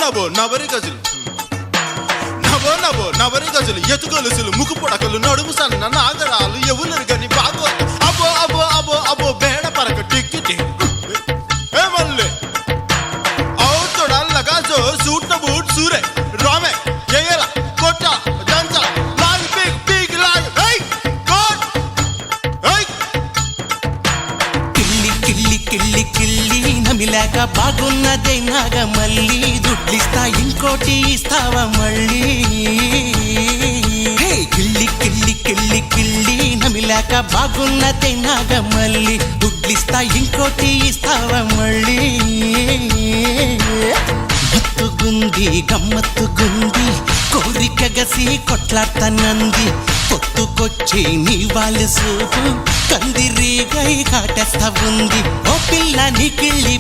నవో నవరి గజులు నవో నవో నవరి గజులు ఎతుగొలుసులు ముక్కు పొడకలు నడుము సన్న నాగరాలు ఎవరు గని బాగో అబో అబో అబో అబో బేడ పరక టిక్కి ఏ మల్లె ఔతొడల్లగా జోర్ సూట్న బూట్ సూరే రామే ఎయల కొట్ట దంచ లాగ్ బిగ్ బిగ్ లాగ్ హై కోట్ హై కిల్లి కిల్లి కిల్లి కిల్లి నమిలాక బాగున్నదే నాగమల్లి దుడ్లిస్తా ఇంకోటి ఇస్తావా మళ్ళీ హే కిల్లి కిల్లి కిల్లి కిల్లి నమిలాక బాగున్నదే నాగమల్లి దుడ్లిస్తా ఇంకోటి ఇస్తావా మళ్ళీ మత్తుగుంది గమ్మత్తుగుంది కోరిక గసి కొట్లాడతానంది పొత్తుకొచ్చి నీ వాళ్ళు సూపు కందిరీగై కాటేస్తా ఉంది ఓ పిల్ల నీ కిళ్ళి